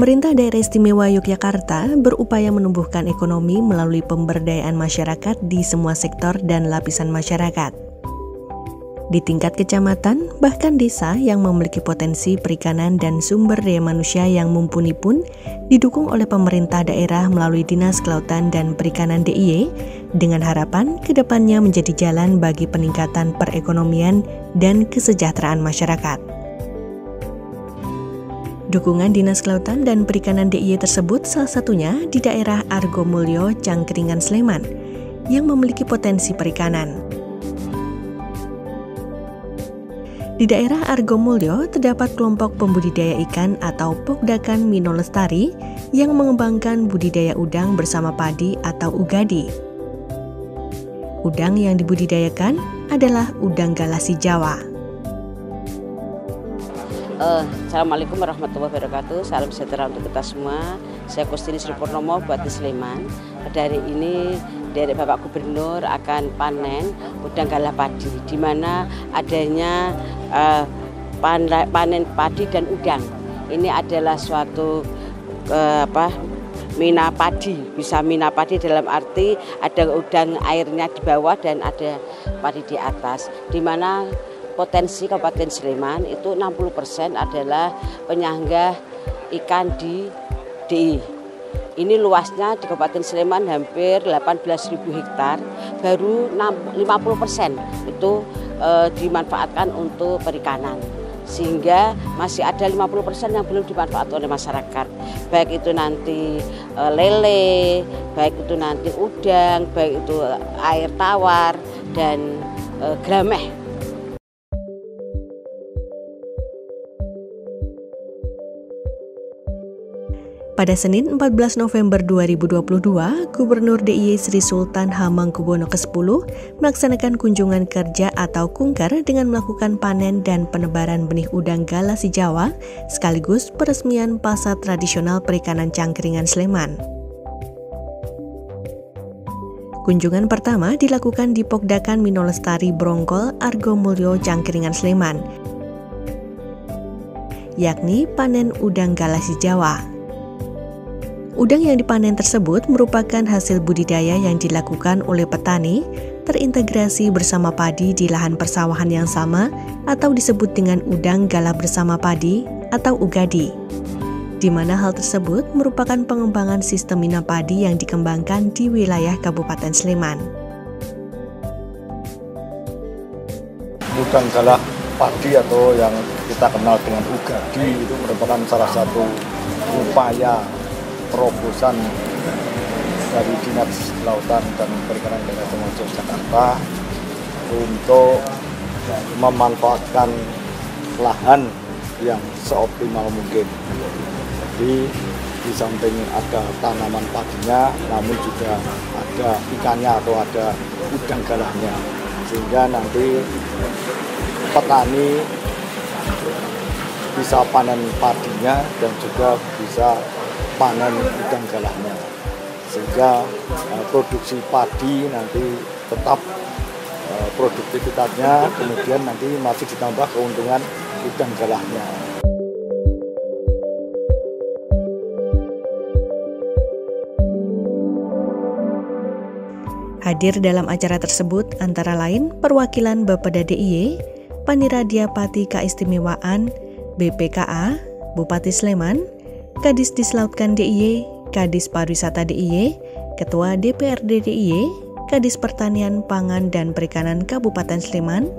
Pemerintah Daerah Istimewa Yogyakarta berupaya menumbuhkan ekonomi melalui pemberdayaan masyarakat di semua sektor dan lapisan masyarakat. Di tingkat kecamatan, bahkan desa yang memiliki potensi perikanan dan sumber daya manusia yang mumpuni pun didukung oleh pemerintah daerah melalui Dinas Kelautan dan Perikanan DIY dengan harapan kedepannya menjadi jalan bagi peningkatan perekonomian dan kesejahteraan masyarakat. Dukungan Dinas Kelautan dan Perikanan DIY tersebut salah satunya di daerah Argomulyo, Cangkringan, Sleman, yang memiliki potensi perikanan. Di daerah Argomulyo terdapat kelompok pembudidaya ikan atau Pokdakan Mino Lestari yang mengembangkan budidaya udang bersama padi atau ugadi. Udang yang dibudidayakan adalah udang galasi Jawa. Assalamualaikum warahmatullahi wabarakatuh. Salam sejahtera untuk kita semua. Saya Kustini Sri Purnomo, Bupati Sleman. Pada hari ini dari Bapak Gubernur akan panen udang galah padi, di mana adanya panen padi dan udang. Ini adalah suatu mina padi, bisa mina padi dalam arti ada udang airnya di bawah dan ada padi di atas, di mana potensi Kabupaten Sleman itu 60% adalah penyangga ikan di DI. Ini luasnya di Kabupaten Sleman hampir 18.000 hektar, baru 50% itu dimanfaatkan untuk perikanan. Sehingga masih ada 50% yang belum dimanfaatkan oleh masyarakat. Baik itu nanti lele, baik itu nanti udang, baik itu air tawar dan grameh. Pada Senin 14 November 2022, Gubernur DIY Sri Sultan Hamengkubuwono ke-10 melaksanakan kunjungan kerja atau kunker dengan melakukan panen dan penebaran benih udang galasi Jawa sekaligus peresmian pasar tradisional perikanan Cangkringan Sleman. Kunjungan pertama dilakukan di Pokdakan Mino Lestari Brongkol, Argomulyo, Cangkringan Sleman, yakni panen udang galasi Jawa. Udang yang dipanen tersebut merupakan hasil budidaya yang dilakukan oleh petani terintegrasi bersama padi di lahan persawahan yang sama atau disebut dengan udang galah bersama padi atau ugadi, di mana hal tersebut merupakan pengembangan sistem mina padi yang dikembangkan di wilayah Kabupaten Sleman. Udang galah padi atau yang kita kenal dengan ugadi itu merupakan salah satu upaya terobosan dari Dinas Kelautan dan Perikanan Daerah Yogyakarta untuk memanfaatkan lahan yang seoptimal mungkin. Jadi di samping ada tanaman padinya, namun juga ada ikannya atau ada udang galahnya, sehingga nanti petani bisa panen padinya dan juga bisa panen udang galahnya, sehingga produksi padi nanti tetap produktivitasnya, kemudian nanti masih ditambah keuntungan udang galahnya. Hadir dalam acara tersebut antara lain perwakilan Bapeda DIY, Paniradya Pati Keistimewaan, BPKA, Bupati Sleman, Kadis Dislautkan DIY, Kadis Pariwisata DIY, Ketua DPRD DIY, Kadis Pertanian, Pangan, dan Perikanan Kabupaten Sleman,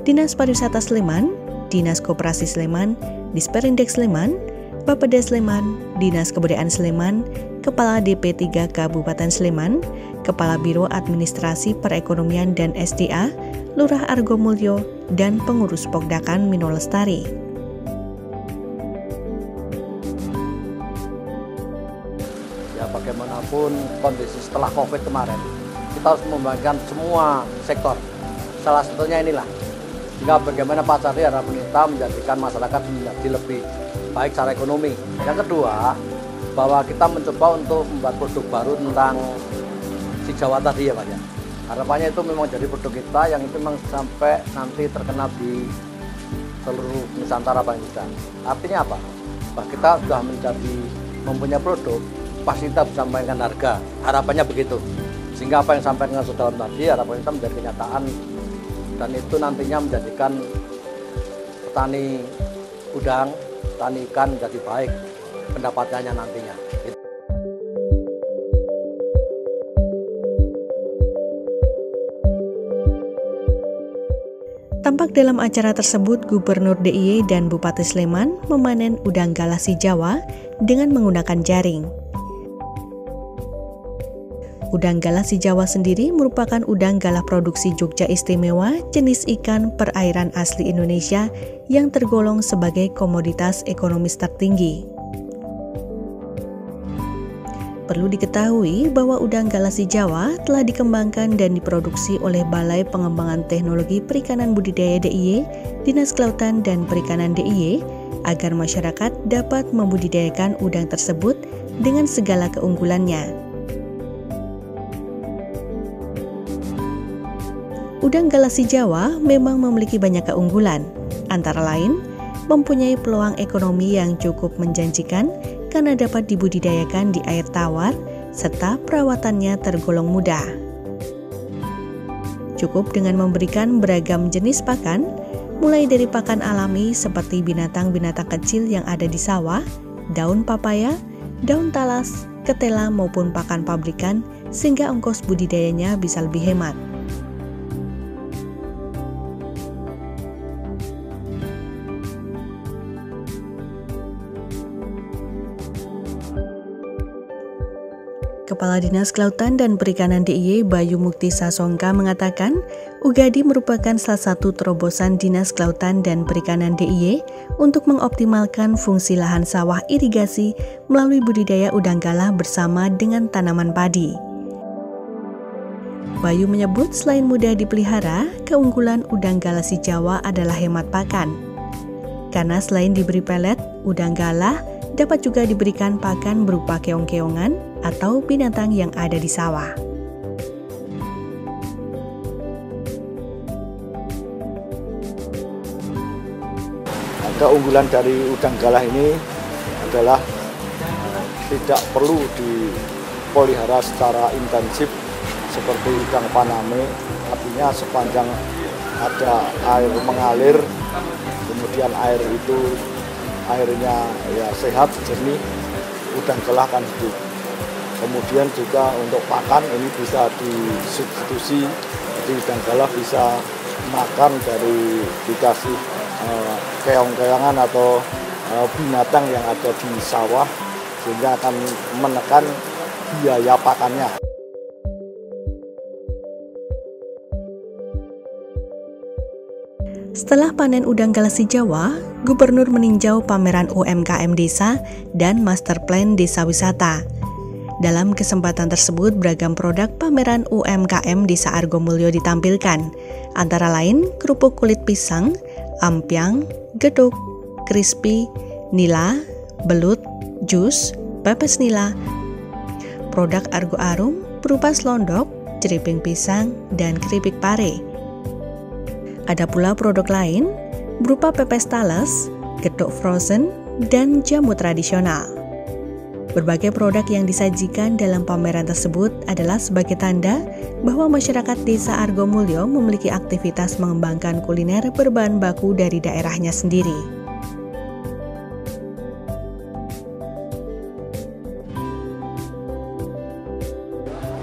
Dinas Pariwisata Sleman, Dinas Koperasi Sleman, Disperindak Sleman, Bapeda Sleman, Dinas Kebudayaan Sleman, Kepala DP3 Kabupaten Sleman, Kepala Biro Administrasi Perekonomian dan SDA, Lurah Argomulyo, dan pengurus Pokdakan Mino Lestari. Bagaimanapun kondisi setelah COVID kemarin, kita harus membagikan semua sektor. Salah satunya inilah, jika bagaimana pasar ini harapan kita menjadikan masyarakat menjadi lebih baik secara ekonomi. Yang kedua, bahwa kita mencoba untuk membuat produk baru tentang si Jawa tadi ya Pak ya. Harapannya itu memang jadi produk kita yang itu memang sampai nanti terkenal di seluruh Nusantara Bangsa. Artinya apa? Bahwa kita sudah menjadi mempunyai produk, pasti kita bisa memainkan harga. Harapannya begitu. Sehingga apa yang sampaikan saudara tadi, harapan kita menjadi kenyataan. Dan itu nantinya menjadikan petani udang, petani ikan menjadi baik pendapatannya nantinya. Tampak dalam acara tersebut, Gubernur DIY dan Bupati Sleman memanen udang galasi Jawa dengan menggunakan jaring. Udang galasi Jawa sendiri merupakan udang galah produksi Jogja Istimewa jenis ikan perairan asli Indonesia yang tergolong sebagai komoditas ekonomis tertinggi. Perlu diketahui bahwa udang galasi Jawa telah dikembangkan dan diproduksi oleh Balai Pengembangan Teknologi Perikanan Budidaya DIY, Dinas Kelautan dan Perikanan DIY, agar masyarakat dapat membudidayakan udang tersebut dengan segala keunggulannya. Udang galasi Jawa memang memiliki banyak keunggulan, antara lain mempunyai peluang ekonomi yang cukup menjanjikan karena dapat dibudidayakan di air tawar serta perawatannya tergolong mudah. Cukup dengan memberikan beragam jenis pakan, mulai dari pakan alami seperti binatang-binatang kecil yang ada di sawah, daun papaya, daun talas, ketela maupun pakan pabrikan, sehingga ongkos budidayanya bisa lebih hemat. Kepala Dinas Kelautan dan Perikanan DIY Bayu Mukti Sasongka mengatakan, Ugadi merupakan salah satu terobosan Dinas Kelautan dan Perikanan DIY untuk mengoptimalkan fungsi lahan sawah irigasi melalui budidaya udang galah bersama dengan tanaman padi. Bayu menyebut selain mudah dipelihara, keunggulan udang galasi Jawa adalah hemat pakan. Karena selain diberi pelet, udang galah dapat juga diberikan pakan berupa keong-keongan atau binatang yang ada di sawah. Keunggulan dari udang galah ini adalah tidak perlu dipelihara secara intensif seperti udang paname, artinya sepanjang ada air mengalir, kemudian air itu airnya ya sehat, jernih, udang galah kan hidup. Kemudian juga untuk pakan ini bisa disubstitusi, jadi udang galah bisa makan dari dikasih keong-keongan atau binatang yang ada di sawah, sehingga akan menekan biaya pakannya. Setelah panen udang galasi Jawa, Gubernur meninjau pameran UMKM desa dan Master Plan Desa Wisata. Dalam kesempatan tersebut, beragam produk pameran UMKM Desa Argomulyo ditampilkan, antara lain kerupuk kulit pisang, ampiang, gedok, crispy, nila, belut, jus, pepes nila, produk Argo Arum berupa selondok, jeriping pisang, dan keripik pare. Ada pula produk lain berupa pepes talas, gedok frozen, dan jamu tradisional. Berbagai produk yang disajikan dalam pameran tersebut adalah sebagai tanda bahwa masyarakat Desa Argomulyo memiliki aktivitas mengembangkan kuliner berbahan baku dari daerahnya sendiri.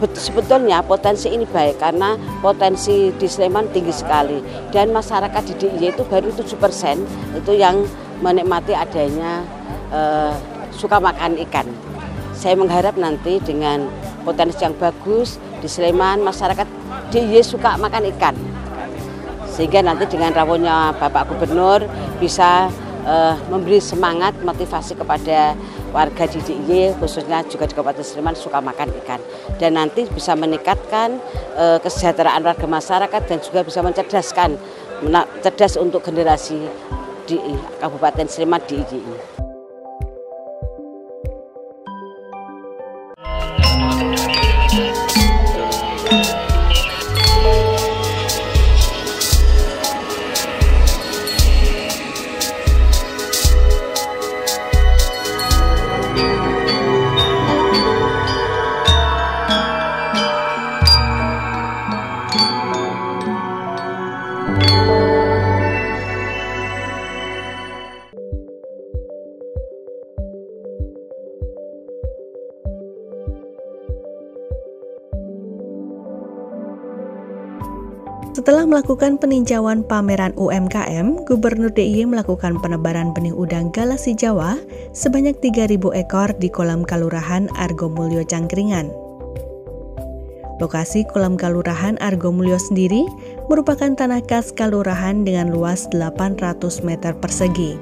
Sebetulnya potensi ini baik karena potensi di Sleman tinggi sekali dan masyarakat di DIY itu baru 7% itu yang menikmati adanya suka makan ikan. Saya mengharap nanti dengan potensi yang bagus di Sleman, masyarakat DIY suka makan ikan. Sehingga nanti dengan rawuhnya Bapak Gubernur bisa memberi semangat, motivasi kepada warga di DIY, khususnya juga di Kabupaten Sleman suka makan ikan. Dan nanti bisa meningkatkan kesejahteraan warga masyarakat dan juga bisa mencerdaskan, cerdas untuk generasi di Kabupaten Sleman DIY. Setelah melakukan peninjauan pameran UMKM, Gubernur DIY melakukan penebaran benih udang galasi Jawa sebanyak 3.000 ekor di kolam Kelurahan Argomulyo Cangkringan. Lokasi kolam Kelurahan Argomulyo sendiri merupakan tanah kas kelurahan dengan luas 800 meter persegi.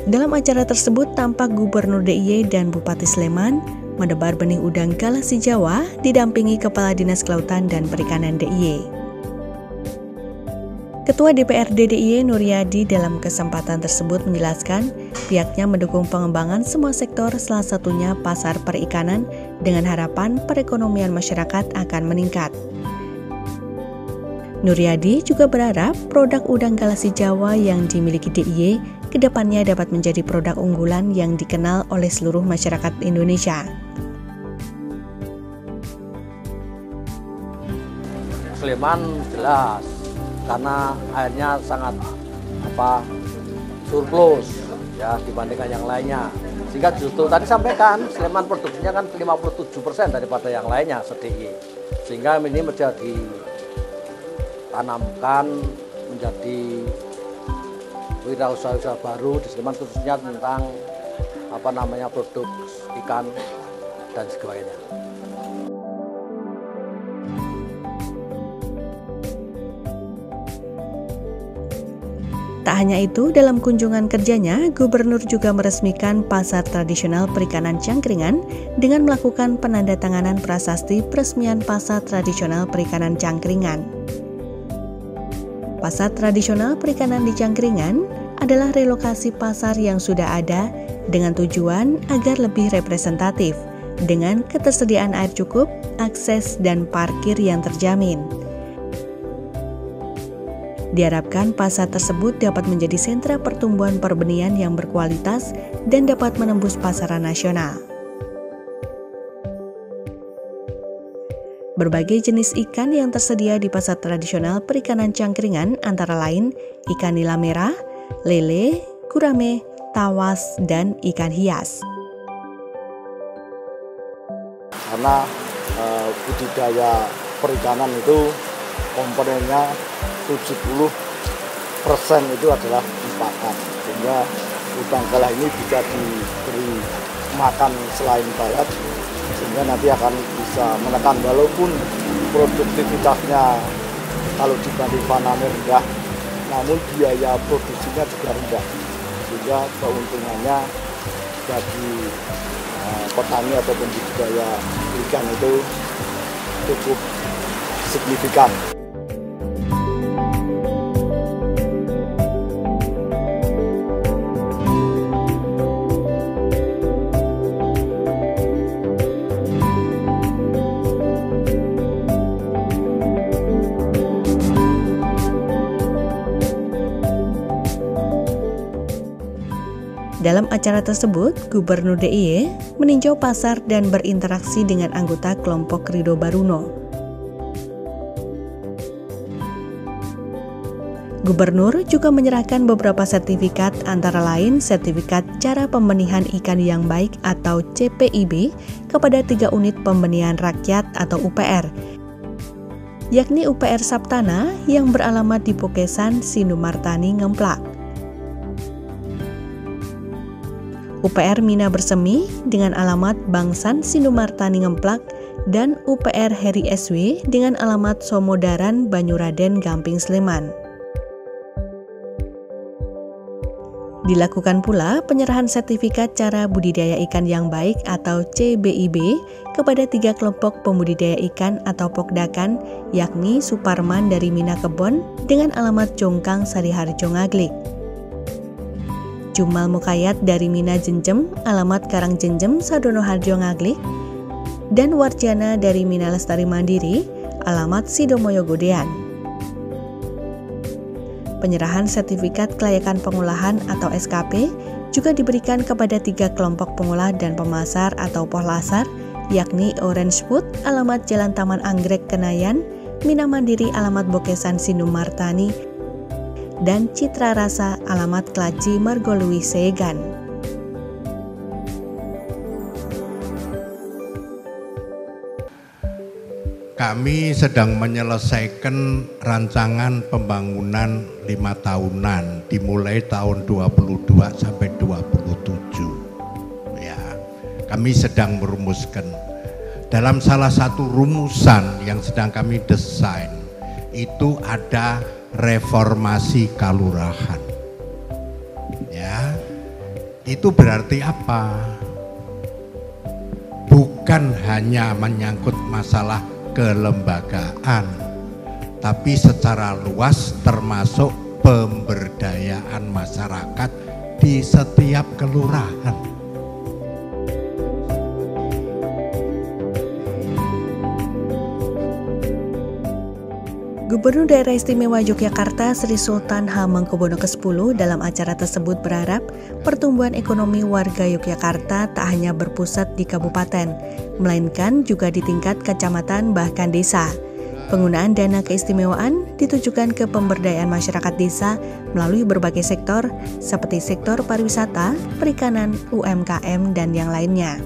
Dalam acara tersebut tampak Gubernur DIY dan Bupati Sleman menebar benih udang galasi Jawa didampingi Kepala Dinas Kelautan dan Perikanan DIY. Ketua DPRD DIY Nuryadi dalam kesempatan tersebut menjelaskan pihaknya mendukung pengembangan semua sektor, salah satunya pasar perikanan dengan harapan perekonomian masyarakat akan meningkat. Nuryadi juga berharap produk udang galasi Jawa yang dimiliki DIY kedepannya dapat menjadi produk unggulan yang dikenal oleh seluruh masyarakat Indonesia. Sleman jelas karena airnya sangat surplus ya dibandingkan yang lainnya. Sehingga justru tadi sampaikan Sleman produksinya kan 57% daripada yang lainnya sedikit. Sehingga ini menjadi tanamkan menjadi wirausaha baru di Sleman khususnya tentang produk ikan dan sebagainya. Tak hanya itu, dalam kunjungan kerjanya, Gubernur juga meresmikan Pasar Tradisional Perikanan Cangkringan dengan melakukan penandatanganan prasasti peresmian Pasar Tradisional Perikanan Cangkringan. Pasar Tradisional Perikanan di Cangkringan adalah relokasi pasar yang sudah ada dengan tujuan agar lebih representatif, dengan ketersediaan air cukup, akses, dan parkir yang terjamin. Diharapkan pasar tersebut dapat menjadi sentra pertumbuhan perbenihan yang berkualitas dan dapat menembus pasaran nasional. Berbagai jenis ikan yang tersedia di Pasar Tradisional Perikanan Cangkringan antara lain ikan nila merah, lele, gurame, tawas, dan ikan hias. Karena budidaya perikanan itu komponennya 70% itu adalah pakan, sehingga udang galah ini bisa diberi makan selain bayat, sehingga nanti akan bisa menekan walaupun produktivitasnya kalau dibanding paname rendah, namun biaya produksinya juga rendah, sehingga keuntungannya bagi petani ataupun budidaya ikan itu cukup signifikan. Dalam acara tersebut, Gubernur DIY meninjau pasar dan berinteraksi dengan anggota kelompok Ridho Baruno. Gubernur juga menyerahkan beberapa sertifikat antara lain sertifikat cara pembenihan ikan yang baik atau CPIB kepada 3 unit pembenihan rakyat atau UPR, yakni UPR Saptana yang beralamat di Pokesan, Sinumartani, Ngemplak, UPR Mina Bersemi dengan alamat Bangsan Sinumartani Ngemplak, dan UPR Heri SW dengan alamat Somodaran Banyuraden Gamping Sleman. Dilakukan pula penyerahan sertifikat cara budidaya ikan yang baik atau CBIB kepada 3 kelompok pembudidaya ikan atau Pokdakan, yakni Suparman dari Mina Kebon dengan alamat Jongkang Sariharjo Ngaglik, Jumal Mukayat dari Mina Jenjem, alamat Karang Jenjem Sadono Harjo Ngaglik, dan Warjana dari Mina Lestari Mandiri, alamat Sidomoyo Godean. Penyerahan sertifikat kelayakan pengolahan atau SKP juga diberikan kepada 3 kelompok pengolah dan pemasar atau Pohlasar, yakni Orange Food, alamat Jalan Taman Anggrek Kenayan, Mina Mandiri, alamat Bokesan Sinumartani, dan Citra Rasa alamat Klaji Margolui Segan. Kami sedang menyelesaikan rancangan pembangunan 5 tahunan dimulai tahun 22 sampai 27. Ya, kami sedang merumuskan. Dalam salah satu rumusan yang sedang kami desain itu ada reformasi kalurahan. Ya, itu berarti apa? Bukan hanya menyangkut masalah kelembagaan, tapi secara luas termasuk pemberdayaan masyarakat di setiap kelurahan. Gubernur Daerah Istimewa Yogyakarta Sri Sultan Hamengkubuwono ke-10 dalam acara tersebut berharap pertumbuhan ekonomi warga Yogyakarta tak hanya berpusat di kabupaten, melainkan juga di tingkat kecamatan bahkan desa. Penggunaan dana keistimewaan ditujukan ke pemberdayaan masyarakat desa melalui berbagai sektor seperti sektor pariwisata, perikanan, UMKM, dan yang lainnya.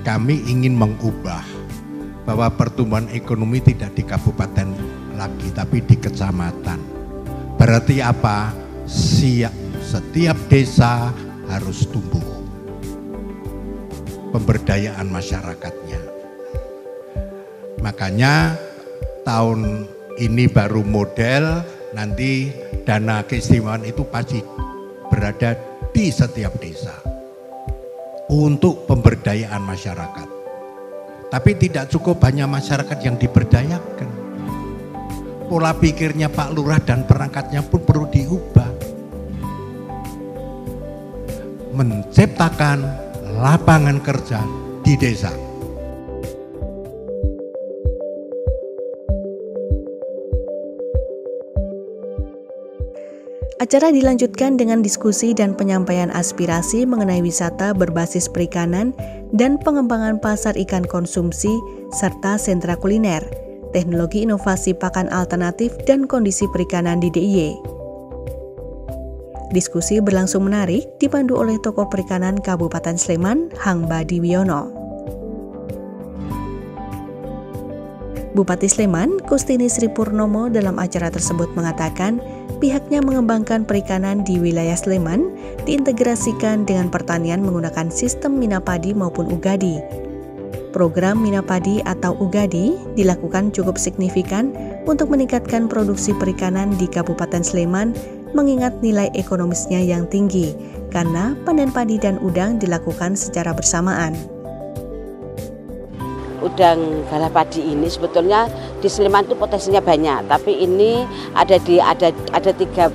Kami ingin mengubah bahwa pertumbuhan ekonomi tidak di kabupaten lagi, tapi di kecamatan. Berarti apa? Setiap desa harus tumbuh pemberdayaan masyarakatnya. Makanya tahun ini baru model, nanti dana keistimewaan itu pasti berada di setiap desa untuk pemberdayaan masyarakat. Tapi tidak cukup hanya masyarakat yang diberdayakan. Pola pikirnya Pak Lurah dan perangkatnya pun perlu diubah. Menciptakan lapangan kerja di desa. Acara dilanjutkan dengan diskusi dan penyampaian aspirasi mengenai wisata berbasis perikanan dan pengembangan pasar ikan konsumsi, serta sentra kuliner, teknologi inovasi pakan alternatif, dan kondisi perikanan di DIY. Diskusi berlangsung menarik, dipandu oleh tokoh perikanan Kabupaten Sleman, Hang Badi Wiono. Bupati Sleman, Kustini Sri Purnomo dalam acara tersebut mengatakan pihaknya mengembangkan perikanan di wilayah Sleman diintegrasikan dengan pertanian menggunakan sistem Minapadi maupun Ugadi. Program Minapadi atau Ugadi dilakukan cukup signifikan untuk meningkatkan produksi perikanan di Kabupaten Sleman mengingat nilai ekonomisnya yang tinggi karena panen padi dan udang dilakukan secara bersamaan. Udang galah padi ini sebetulnya di Sleman itu potensinya banyak, tapi ini ada 3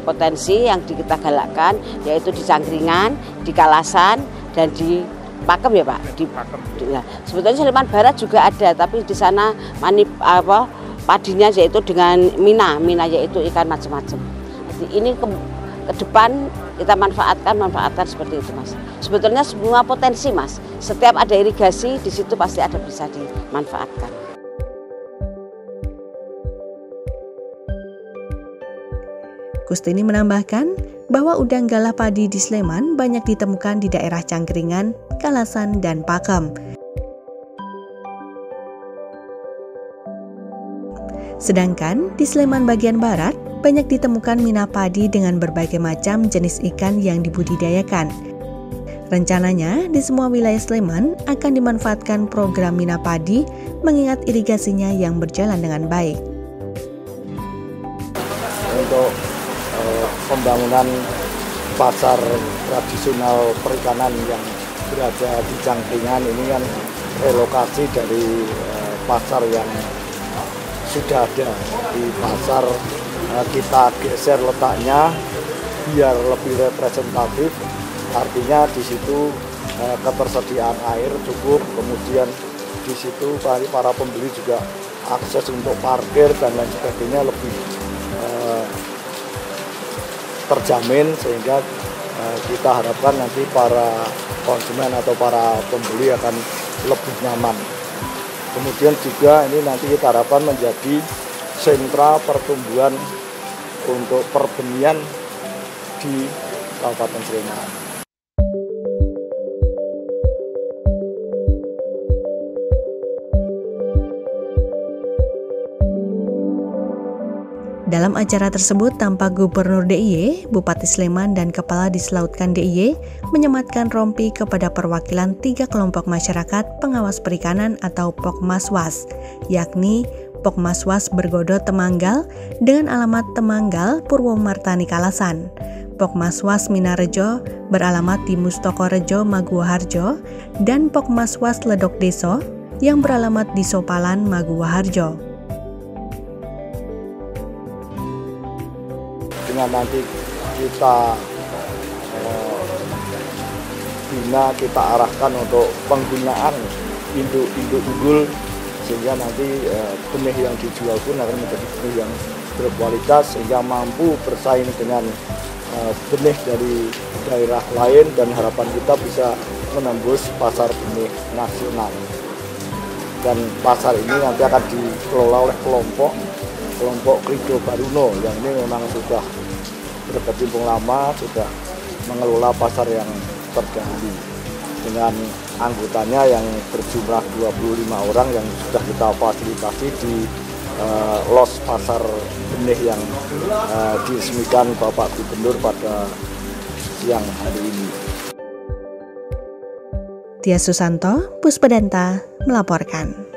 potensi yang kita galakkan, yaitu di Cangkringan, di Kalasan, dan di Pakem ya Pak. Ya. Sebetulnya Sleman Barat juga ada, tapi di sana padinya yaitu dengan mina yaitu ikan macam-macam. Ini ke depan kita manfaatkan seperti itu Mas. Sebetulnya semua potensi Mas. Setiap ada irigasi di situ pasti ada bisa dimanfaatkan. Kustini menambahkan bahwa udang galah padi di Sleman banyak ditemukan di daerah Cangkringan, Kalasan, dan Pakem. Sedangkan di Sleman bagian barat banyak ditemukan mina padi dengan berbagai macam jenis ikan yang dibudidayakan. Rencananya di semua wilayah Sleman akan dimanfaatkan program mina padi mengingat irigasinya yang berjalan dengan baik. Untuk pembangunan pasar tradisional perikanan yang berada di Cangkringan ini kan relokasi dari pasar yang sudah ada di pasar, kita geser letaknya biar lebih representatif. Artinya di situ ketersediaan air cukup, kemudian di situ para pembeli juga akses untuk parkir dan lain sebagainya lebih terjamin, sehingga kita harapkan nanti para konsumen atau para pembeli akan lebih nyaman. Kemudian juga ini nanti kita harapkan menjadi sentra pertumbuhan untuk perbenihan di Kabupaten Sleman. Dalam acara tersebut tampak Gubernur DIY, Bupati Sleman, dan Kepala Dislautkan DIY menyematkan rompi kepada perwakilan 3 kelompok masyarakat pengawas perikanan atau Pokmaswas, yakni Pokmaswas Bergodo Temanggal dengan alamat Temanggal, Purwomartani Kalasan, Pokmaswas Minarejo beralamat di Mustokorejo, Maguwoharjo, dan Pokmaswas Ledok Deso yang beralamat di Sopalan, Maguwoharjo. Dengan nanti kita bina, kita arahkan untuk penggunaan induk-induk unggul, sehingga nanti benih yang dijual pun akan menjadi benih yang berkualitas sehingga mampu bersaing dengan benih dari daerah lain, dan harapan kita bisa menembus pasar benih nasional. Dan pasar ini nanti akan dikelola oleh kelompok Krido Baruno yang ini memang sudah berkecimpung lama, sudah mengelola pasar yang terdahulu dengan anggotanya yang berjumlah 25 orang yang sudah kita fasilitasi di los pasar benih yang diresmikan Bapak Gubernur pada siang hari ini. Tia Susanto, Puspadanta melaporkan.